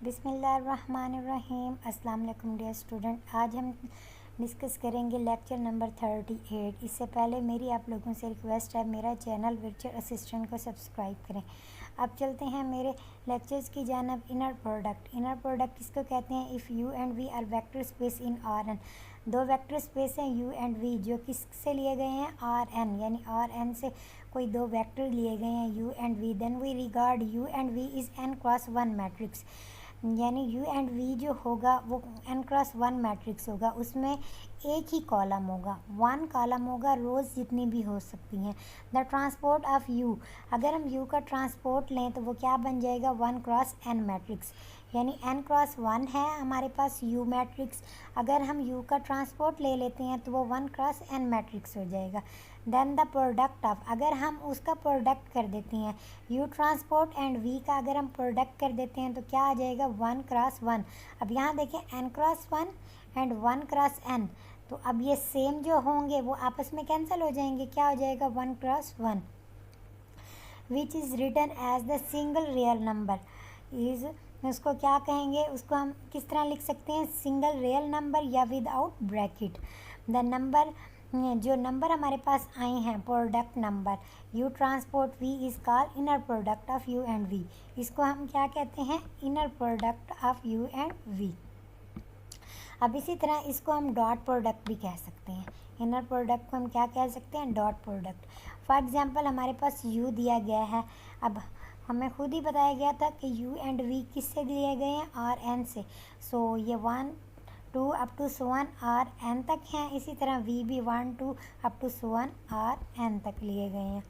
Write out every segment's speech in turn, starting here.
बिस्मिल्लाहिर्रहमानिर्रहीम। अस्सलाम वालेकुम डियर स्टूडेंट। आज हम डिस्कस करेंगे लेक्चर नंबर 38। इससे पहले मेरी आप लोगों से रिक्वेस्ट है, मेरा चैनल वर्चुअल असिस्टेंट को सब्सक्राइब करें। अब चलते हैं मेरे लेक्चर्स की जानब। Inner product. इनर प्रोडक्ट किसको कहते हैं? If U and V are vector space in R N. दो वेक्टर स्पेस हैं यू एंड वी, जो किससे लिए गए हैं? आर एन, यानी आर एन से कोई दो वेक्टर लिए गए हैं U and V. Then we regard U and V is N cross one matrix, यानी यू एंड वी जो होगा वो एन क्रॉस वन मैट्रिक्स होगा। उसमें एक ही कॉलम होगा, वन कॉलम होगा, रोज़ जितनी भी हो सकती हैं। द ट्रांसपोर्ट ऑफ यू, अगर हम यू का ट्रांसपोर्ट लें तो वो क्या बन जाएगा? वन क्रॉस एन मैट्रिक्स, यानी एन क्रॉस वन है हमारे पास यू मैट्रिक्स। अगर हम यू का ट्रांसपोर्ट ले लेते हैं तो वो वन क्रॉस एन मैट्रिक्स हो जाएगा। देन द प्रोडक्ट ऑफ, अगर हम उसका प्रोडक्ट कर देते हैं यू ट्रांसपोर्ट एंड वी का, अगर हम प्रोडक्ट कर देते हैं तो क्या आ जाएगा? One cross one. अब यहाँ देखें, N cross one and one cross N, तो अब ये सेम जो होंगे वो आपस में कैंसिल हो जाएंगे। क्या हो जाएगा? One cross one. Which is written as the single real number is, उसको क्या कहेंगे? उसको हम किस तरह लिख सकते हैं? सिंगल रियल नंबर या विदाउट ब्रैकेट। द नंबर, जो नंबर हमारे पास आए हैं product number U transport V is called inner product of you and V. इसको हम क्या कहते हैं? Inner product of you and V. अब इसी तरह इसको हम डॉट प्रोडक्ट भी कह सकते हैं। इनर प्रोडक्ट को हम क्या कह सकते हैं? Dot product. फॉर एग्जांपल हमारे पास यू दिया गया है। अब हमें खुद ही बताया गया था कि यू एंड वी किससे लिए गए हैं? आर एन से। सो ये one two up to so on R N तक हैं। इसी तरह वी भी one two up to so on R N तक लिए गए हैं।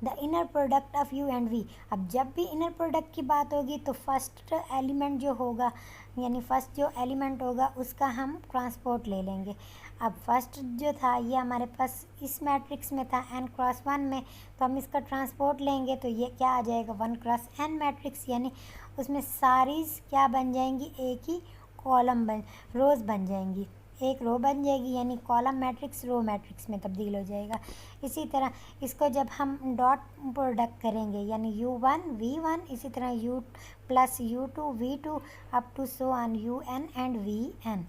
The inner product of you and V. अब जब भी इनर प्रोडक्ट की बात होगी तो फर्स्ट एलिमेंट जो होगा, यानी फर्स्ट जो एलिमेंट होगा उसका हम ट्रांसपोर्ट ले लेंगे। अब फर्स्ट जो था ये हमारे पास इस मैट्रिक्स में था एन क्रॉस वन में, तो हम इसका ट्रांसपोर्ट लेंगे तो ये क्या आ जाएगा? वन क्रॉस एन मैट्रिक्स, यानी उसमें सारी क्या बन जाएंगी? एक ही कॉलम रोज़ बन जाएंगी, एक रो बन जाएगी, यानी कॉलम मैट्रिक्स रो मैट्रिक्स में तब्दील हो जाएगा। इसी तरह इसको जब हम डॉट प्रोडक्ट करेंगे, यानी यू वन वी वन, इसी तरह U plus U two V two up to so on U N and V N.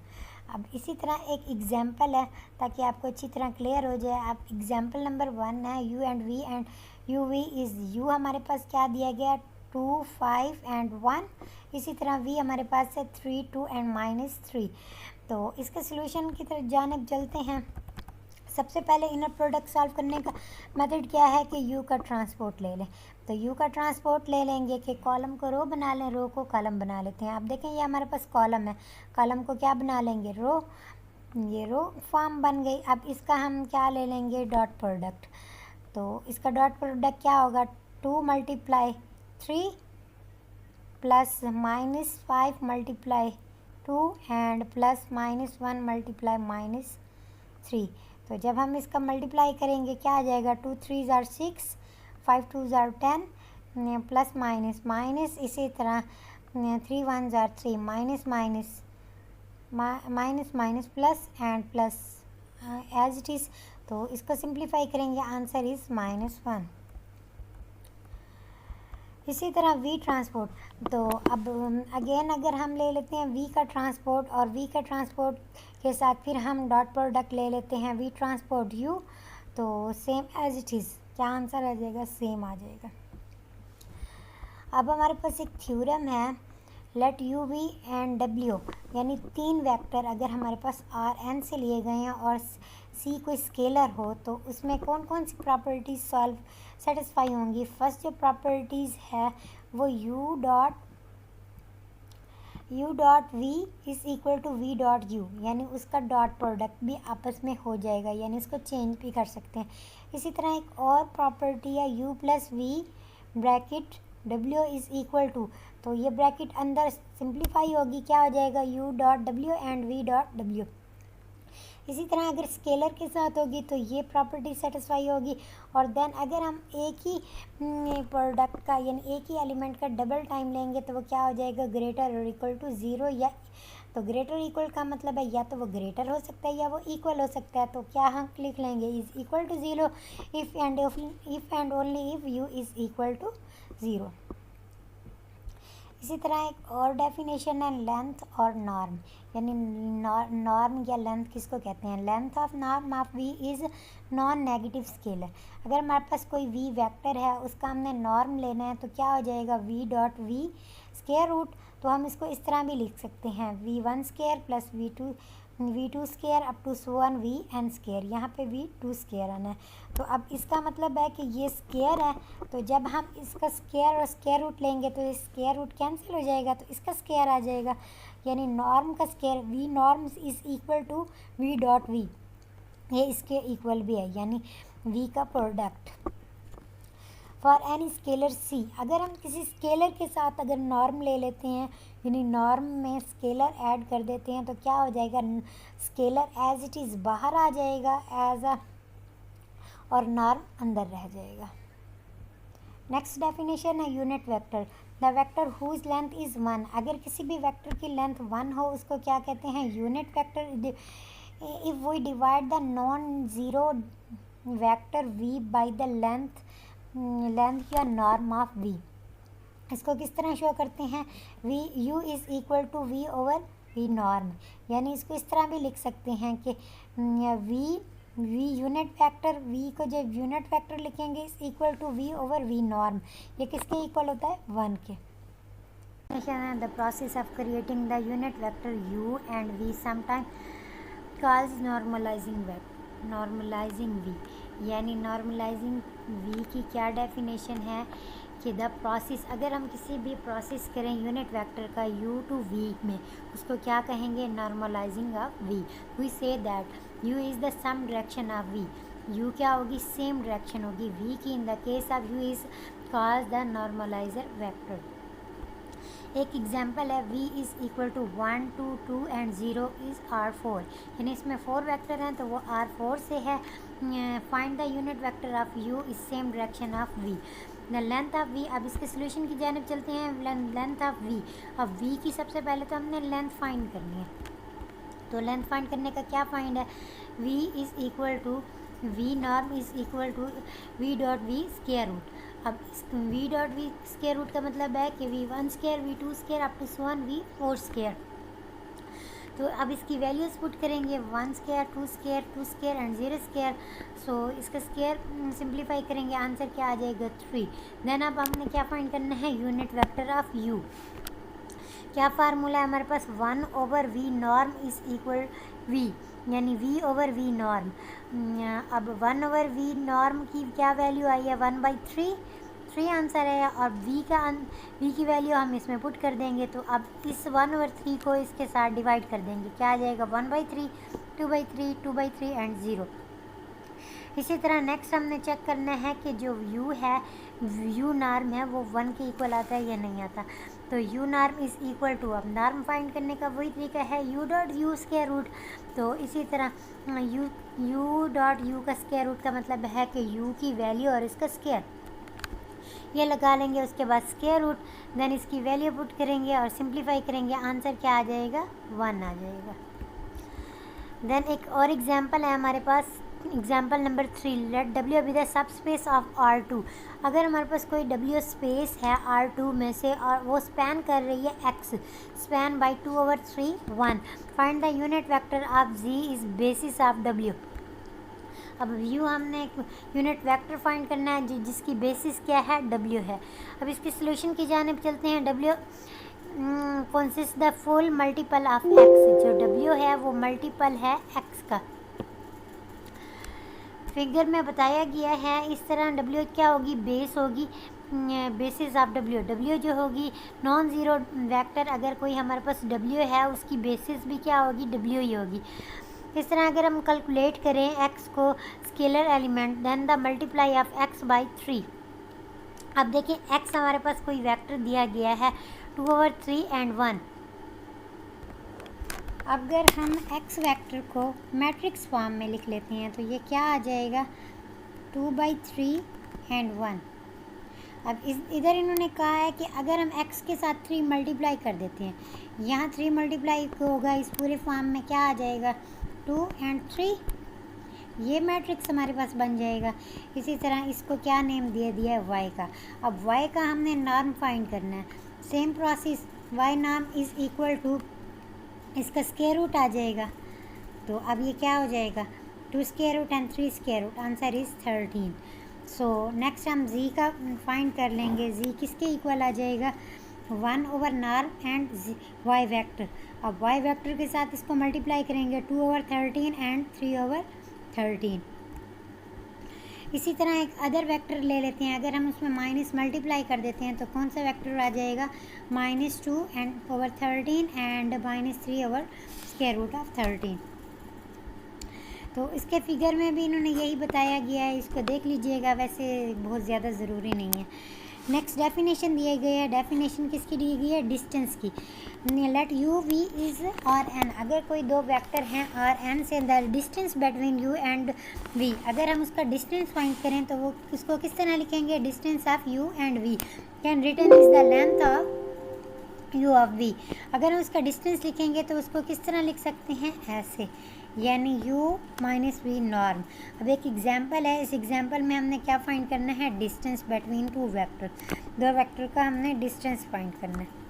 अब इसी तरह एक एग्जांपल है ताकि आपको अच्छी तरह क्लियर हो जाए। अब एग्जांपल नंबर 1 है U and U we is, U हमारे पास क्या दिया गया? 2 5 एंड 1। इसी तरह वी हमारे पास है 3 2 एंड -3। तो इसके सॉल्यूशन की तरफ जानिब चलते हैं। सबसे पहले इनर प्रोडक्ट सॉल्व करने का मेथड क्या है कि यू का ट्रांसपोर्ट ले लें। तो यू का ट्रांसपोर्ट ले लेंगे कि कॉलम को रो बना लें, रो को कॉलम बना लेते हैं। आप देखें ये हमारे पास कॉलम है, कॉलम को क्या बना लेंगे? रो। ये रो फॉर्म बन गई। अब इसका हम क्या ले लेंगे? Dot product. तो इसका डॉट प्रोडक्ट क्या होगा? 2 × 3 प्लस -5 × 2 एंड प्लस -1 × -3। तो जब हम इसका मल्टीप्लाई करेंगे क्या आ जाएगा? 2 3 ज़ार 6, 5 2 ज़ार 10, प्लस माइनस माइनस, इसी तरह 3 1 ज़ार 3, minus minus minus minus plus and plus as it is. तो इसको सिंप्लीफाई करेंगे, आंसर इज़ -1। इसी तरह वी ट्रांसपोर्ट। तो अब अगेन अगर हम ले लेते हैं वी का ट्रांसपोर्ट और वी का ट्रांसपोर्ट के साथ फिर हम डॉट प्रोडक्ट ले लेते हैं वी ट्रांसपोर्ट यू, तो सेम एज इट इज़ क्या आंसर आ जाएगा? सेम आ जाएगा। अब हमारे पास एक थ्योरम है, let you V and W, यानी 3 वेक्टर अगर हमारे पास आर एन से लिए गए हैं और सी कोई स्केलर हो तो उसमें कौन कौन सी प्रॉपर्टीज सेटिस्फाई होंगी? फर्स्ट जो प्रॉपर्टीज़ है वो U dot V is equal to V dot U, यानी उसका डॉट प्रोडक्ट भी आपस में हो जाएगा, यानी उसको चेंज भी कर सकते हैं। इसी तरह एक और प्रॉपर्टी है U plus V bracket W is equal to, तो ये ब्रैकेट अंदर सिंप्लीफाई होगी, क्या हो जाएगा? U dot W and V dot W. इसी तरह अगर स्केलर के साथ होगी तो ये प्रॉपर्टी सेटिस्फाई होगी। और देन अगर हम एक ही प्रोडक्ट का, यानी एक ही एलिमेंट का डबल टाइम लेंगे तो वो क्या हो जाएगा? ग्रेटर और इक्वल टू 0, या तो ग्रेटर इक्वल का मतलब है या तो वो ग्रेटर हो सकता है या वो इक्वल हो सकता है। तो क्या हम लिख लेंगे? Is equal to 0 if and only if U is equal to 0। इसी तरह एक और डेफिनेशन है लेंथ और नॉर्म, यानी नॉर्म या लेंथ किसको कहते हैं। Length of norm of V is non negative scalar. अगर हमारे पास कोई वी वेक्टर है, उसका हमने नॉर्म लेना है, तो क्या हो जाएगा V dot V square root. तो हम इसको इस तरह भी लिख सकते हैं v1 square plus v2 square up to so on vn square. यहाँ पे v2 स्केयर आना है। तो अब इसका मतलब है कि ये स्केयर है, तो जब हम इसका स्केयर और स्केयर रूट लेंगे तो ये स्केयर रूट कैंसिल हो जाएगा, तो इसका स्केयर आ जाएगा, यानी नॉर्म का square v norm is equal to v dot v, ये इसके इक्वल भी है, यानी v का product for any scalar c। अगर हम किसी स्केलर के साथ अगर नॉर्म ले लेते हैं, यानी नॉर्म में स्केलर ऐड कर देते हैं, तो क्या हो जाएगा, स्केलर एज इट इज़ बाहर आ जाएगा एज अ, और नॉर्म अंदर रह जाएगा। नेक्स्ट डेफिनेशन है unit vector. The vector whose length is 1। अगर किसी भी वेक्टर की लेंथ 1 हो, उसको क्या कहते हैं, unit vector. If we divide the non zero vector v by the length या नॉर्म ऑफ v, इसको किस तरह शो करते हैं, v u is equal to v over v norm. यानी इसको इस तरह भी लिख सकते हैं कि v यूनिट वेक्टर, v को जब यूनिट वेक्टर लिखेंगे is equal to v over v norm. ये किसके इक्वल होता है, 1 के। The process of creating the unit vector u and v sometime calls normalizing v। यानी नॉर्मलाइजिंग v की क्या डेफिनेशन है कि द प्रोसेस, अगर हम किसी भी प्रोसेस करें यूनिट वेक्टर का u टू v में, उसको क्या कहेंगे, normalizing of v। We say that u is the same direction of v। u क्या होगी, सेम डायरेक्शन होगी v की। In the case of u is called the normalizer vector. एक एग्जाम्पल है v is equal to 1 2 2 and 0 is R4। यानी इसमें 4 vector हैं तो वो R4 से है। Find the unit vector of u is same direction of v। The length of v, अब इसके सोल्यूशन की जानिब चलते हैं। लेंथ ऑफ v, अब v की सबसे पहले तो हमने लेंथ फाइंड करनी है। तो लेंथ फाइंड करने का क्या फाइंड है, v is equal to v norm is equal to v dot v square root. अब इस v dot v square root का मतलब है कि v1 square v2 square up to so on v4 square. तो अब इसकी वैल्यूज़ पुट करेंगे, 1 square 2 square 2 square and 0 square. So इसका स्केयर सिंप्लीफाई करेंगे, आंसर क्या आ जाएगा, 3। देन अब हमने क्या फाइंड करना है, यूनिट वेक्टर ऑफ u। क्या फार्मूला है हमारे पास, 1 over v norm is equal v, यानी v ओवर v नॉर्म। अब 1 ओवर v नॉर्म की क्या वैल्यू आई है, 1/3 आंसर है। और v की वैल्यू हम इसमें पुट कर देंगे। तो अब इस 1/3 को इसके साथ डिवाइड कर देंगे, क्या आ जाएगा, 1/3 2/3 2/3 एंड 0। इसी तरह नेक्स्ट हमने चेक करना है कि जो u है, u नॉर्म है, वो 1 के इक्वल आता है या नहीं आता। तो u norm is equal to, अब नॉर्म फाइंड करने का वही तरीका है, u dot u square root. तो इसी तरह u डॉट u का स्क्वायर रूट का मतलब है कि u की वैल्यू और इसका स्क्वायर, ये लगा लेंगे। उसके बाद स्क्वायर रूट, देन इसकी वैल्यू पुट करेंगे और सिंप्लीफाई करेंगे, आंसर क्या आ जाएगा, 1 आ जाएगा। देन एक और एग्जांपल है हमारे पास, example number 3। Let W be the subspace of R2। अगर हमारे पास कोई W स्पेस है R2 में से और वो स्पैन कर रही है X, span by 2/3 1। Find the unit vector of Z is basis of W। अब U हमने यूनिट वेक्टर फाइंड करना है जिसकी बेसिस क्या है, W है। अब इसके सोल्यूशन की जानिब चलते हैं। W consist the full multiple of X। जो W है वो मल्टीपल है X का। फिगर में बताया गया है इस तरह, W क्या होगी, बेस होगी, बेसिस ऑफ W जो होगी नॉन ज़ीरो वेक्टर। अगर कोई हमारे पास W है, उसकी बेसिस भी क्या होगी, W ही होगी। इस तरह अगर हम कैलकुलेट करें x को scalar element, then the multiply of x by 3। अब देखिए x हमारे पास कोई वेक्टर दिया गया है 2/3 एंड 1। अगर हम x वेक्टर को मैट्रिक्स फॉर्म में लिख लेते हैं तो ये क्या आ जाएगा, 2/3 एंड 1। अब इधर इन्होंने कहा है कि अगर हम x के साथ 3 मल्टीप्लाई कर देते हैं, यहाँ 3 मल्टीप्लाई होगा, इस पूरे फॉर्म में क्या आ जाएगा, 2 एंड 3। ये मैट्रिक्स हमारे पास बन जाएगा। इसी तरह इसको क्या नेम दिया है, y का। अब y का हमने नॉर्म फाइंड करना है। Same process y norm is equal to, इसका स्क्वायर रूट आ जाएगा, तो अब ये क्या हो जाएगा 2 square root and 3 square root, answer is 13। So next हम z का फाइंड कर लेंगे। z किसके इक्वल आ जाएगा 1 over norm and y vector. अब y वेक्टर के साथ इसको मल्टीप्लाई करेंगे 2 ओवर 13 एंड 3 ओवर 13। इसी तरह एक अदर वेक्टर ले लेते हैं, अगर हम उसमें माइनस मल्टीप्लाई कर देते हैं तो कौन सा वेक्टर आ जाएगा -2 and over 13 and -3 over square root of 13। तो इसके फिगर में भी इन्होंने यही बताया गया है, इसको देख लीजिएगा, वैसे बहुत ज़्यादा ज़रूरी नहीं है। नेक्स्ट डेफिनेशन दिए गए है, डेफिनेशन किसकी दी गई है डिस्टेंस की। Let you we is R n, अगर कोई दो वेक्टर हैं आर एन से, the distance between u and v, अगर हम उसका डिस्टेंस फाइंड करें तो वो उसको किस तरह लिखेंगे, distance of you and v can return is the length of u of v. अगर हम उसका डिस्टेंस लिखेंगे तो उसको किस तरह लिख सकते हैं, ऐसे, यानी u माइनस वी नॉर्म। अब एक एग्जांपल है, इस एग्जांपल में हमने क्या फाइंड करना है, डिस्टेंस बिटवीन टू वेक्टर, दो वेक्टर का हमने डिस्टेंस फाइंड करना है।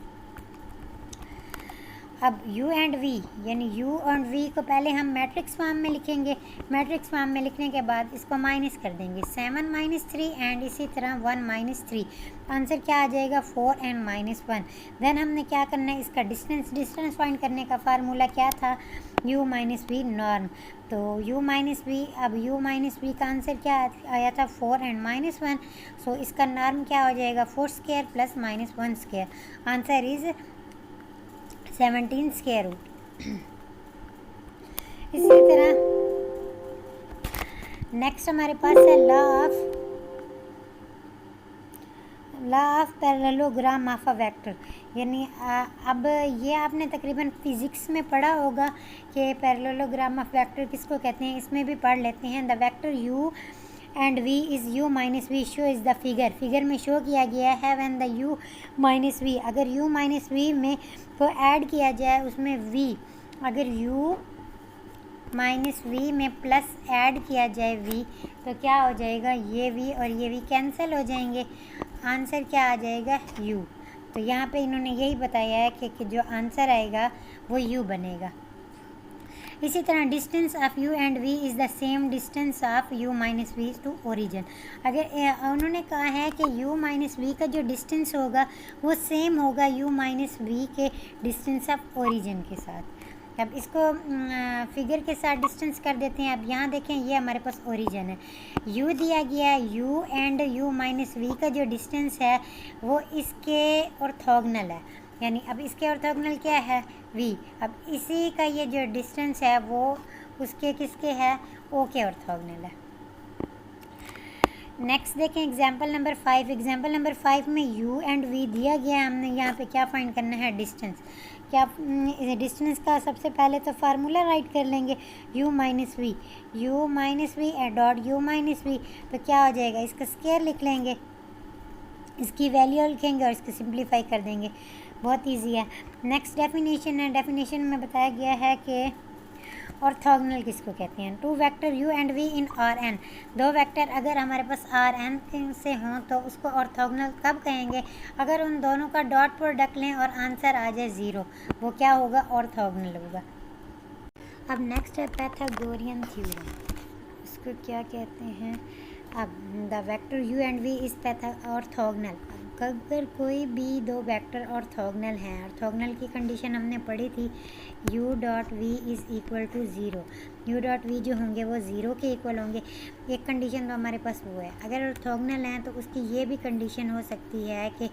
अब u एंड v, यानी u और v को पहले हम मैट्रिक्स फॉर्म में लिखेंगे, मैट्रिक्स फॉर्म में लिखने के बाद इसको माइनस कर देंगे, 7 - 3 एंड इसी तरह 1 - 3, आंसर क्या आ जाएगा 4 एंड -1। देन हमने क्या करना है, इसका डिस्टेंस फाइंड करने का फार्मूला क्या था, u माइनस वी नॉर्म। तो u माइनस वी, अब u माइनस वी का आंसर क्या आया था 4 एंड -1, सो इसका नॉर्म क्या हो जाएगा 4 square plus -1 square, answer is 17 square root. इसी तरह नेक्स्ट हमारे पास है law of parallelogram of a vector, यानी अब ये आपने तकरीबन फिज़िक्स में पढ़ा होगा कि पैरेललोग्राम ऑफ वेक्टर किसको कहते हैं, इसमें भी पढ़ लेते हैं। The vector u and v is u minus v, show is the figure में शो किया गया है when the u minus v, अगर u माइनस वी में को ऐड किया जाए उसमें v, अगर u माइनस वी में प्लस ऐड किया जाए v, तो क्या हो जाएगा, ये v और ये v कैंसिल हो जाएंगे, आंसर क्या आ जाएगा u। तो यहाँ पे इन्होंने यही बताया है कि जो आंसर आएगा वो u बनेगा। इसी तरह distance of u and v is the same distance of u minus v to origin, अगर उन्होंने कहा है कि u माइनस वी का जो डिस्टेंस होगा वो सेम होगा u माइनस वी के डिस्टेंस ऑफ ओरिजिन के साथ। अब इसको फिगर के साथ डिस्टेंस कर देते हैं। अब यहाँ देखें, ये हमारे पास ओरिजिन है, u दिया गया है, u and u minus v का जो डिस्टेंस है वो इसके ऑर्थोगोनल है, यानी अब इसके ऑर्थोगोनल क्या है v, अब इसी का ये जो डिस्टेंस है वो उसके किसके है, o के ऑर्थोगोनल है। नेक्स्ट देखें एग्जाम्पल नंबर 5। एग्जाम्पल नंबर 5 में u एंड v दिया गया है, हमने यहाँ पे क्या फाइंड करना है, डिस्टेंस। क्या डिस्टेंस का सबसे पहले तो फार्मूला राइट कर लेंगे, u minus v dot u minus v, तो क्या हो जाएगा, इसका स्क्वायर लिख लेंगे, इसकी वैल्यू लिखेंगे और इसको सिंप्लीफाई कर देंगे, बहुत इजी है। नेक्स्ट डेफिनेशन है, डेफिनेशन में बताया गया है कि ऑर्थोगोनल किसको कहते हैं, two vector u and v in Rn, दो वेक्टर अगर हमारे पास Rn से हों तो उसको ऑर्थोगोनल कब कहेंगे, अगर उन दोनों का डॉट प्रोडक्ट लें और आंसर आ जाए 0, वो क्या होगा, ऑर्थोगोनल होगा। अब नेक्स्ट है पाइथागोरियन थ्योरम, इसको क्या कहते हैं, अब the vector u and v is orthogonal, अगर कोई भी दो वेक्टर ऑर्थोगोनल हैं, ऑर्थोगोनल की कंडीशन हमने पढ़ी थी, u dot v is equal to 0, u dot v जो होंगे वो 0 के इक्वल होंगे, एक कंडीशन तो हमारे पास वो है। अगर ऑर्थोगोनल हैं तो उसकी ये भी कंडीशन हो सकती है कि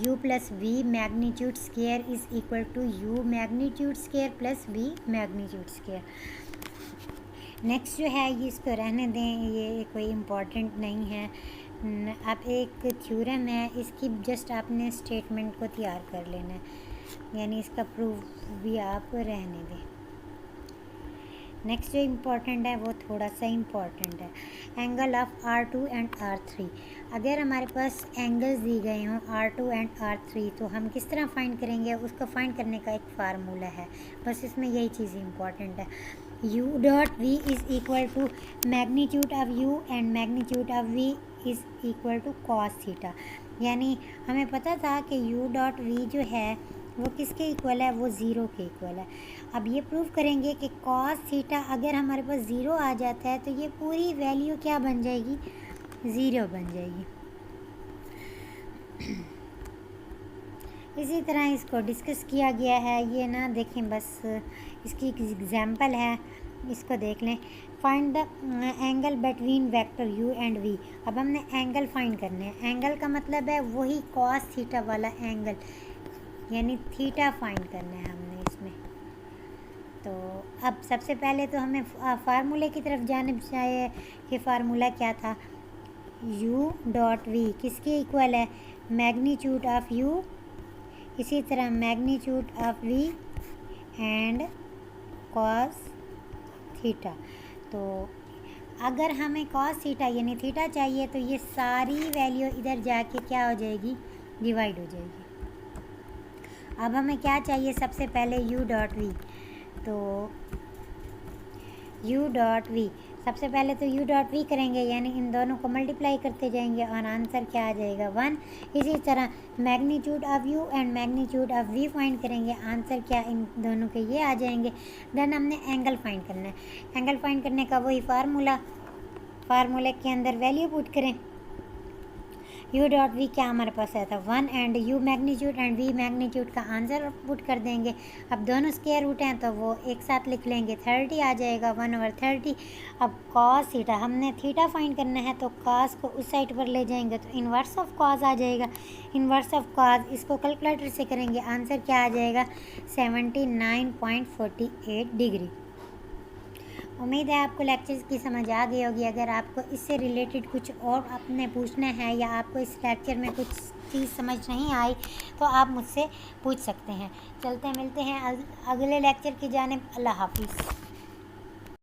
u plus v magnitude square is equal to u magnitude square plus v magnitude square. Next जो है ये इसको रहने दें, ये कोई इम्पॉर्टेंट नहीं है। अब एक थ्योरम है, इसकी जस्ट आपने स्टेटमेंट को तैयार कर लेना है, यानी इसका प्रूफ भी आप रहने दें। नेक्स्ट जो इम्पॉर्टेंट है वो थोड़ा सा इम्पॉर्टेंट है, angle of R2 and R3। अगर हमारे पास एंगल्स दी गए हों R2 एंड R3 तो हम किस तरह फाइंड करेंगे, उसको फाइंड करने का एक फार्मूला है, बस इसमें यही चीज़ इम्पॉर्टेंट है। u dot v is equal to magnitude of u and magnitude of v is equal to cos theta. यानी हमें पता था कि u डॉट v जो है वो किसके इक्वल है, वो ज़ीरो के इक्वल है। अब ये प्रूव करेंगे कि कॉस थीटा अगर हमारे पास ज़ीरो आ जाता है तो ये पूरी वैल्यू क्या बन जाएगी, ज़ीरो बन जाएगी। इसी तरह इसको डिस्कस किया गया है, ये ना देखें, बस इसकी एक एग्जांपल है, इसको देख लें। Find the angle between vector u and v। अब हमने एंगल फाइंड करने हैं। एंगल का मतलब है वही कॉस थीटा वाला एंगल, यानी थीटा फाइंड करना है हमने इसमें। तो अब सबसे पहले तो हमें फार्मूले की तरफ जाना चाहिए कि फार्मूला क्या था, u डॉट v किसके इक्वल है, मैग्नीट्यूड ऑफ u, इसी तरह magnitude of v and cos theta. तो अगर हमें कॉस थीटा यानी थीटा चाहिए तो ये सारी वैल्यू इधर जाके क्या हो जाएगी, डिवाइड हो जाएगी। अब हमें क्या चाहिए, सबसे पहले u डॉट v। तो u डॉट v, सबसे पहले तो u डॉट v करेंगे, यानी इन दोनों को मल्टीप्लाई करते जाएंगे और आंसर क्या आ जाएगा, 1। इसी तरह magnitude of u and magnitude of v find करेंगे, आंसर क्या इन दोनों के ये आ जाएंगे। देन हमने एंगल फाइंड करना है। एंगल फाइंड करने का वही फार्मूले के अंदर वैल्यू पुट करें। u डॉट v क्या हमारे पास आया था, 1 and u magnitude and v magnitude का आंसर पुट कर देंगे। अब दोनों स्क्वायर रूट हैं तो वो एक साथ लिख लेंगे, 30 आ जाएगा, 1/30। अब कॉस थीटा, हमने थीटा फाइंड करना है तो कॉस को उस साइड पर ले जाएंगे तो इन्वर्स ऑफ कॉस आ जाएगा। इन्वर्स ऑफ कॉस इसको कैलकुलेटर से करेंगे, आंसर क्या आ जाएगा, 79.48 डिग्री। उम्मीद है आपको लेक्चर की समझ आ गई होगी। अगर आपको इससे रिलेटेड कुछ और आपने पूछना है या आपको इस लेक्चर में कुछ चीज़ समझ नहीं आई तो आप मुझसे पूछ सकते हैं। चलते मिलते हैं अगले लेक्चर की जानिब। अल्लाह हाफिज़।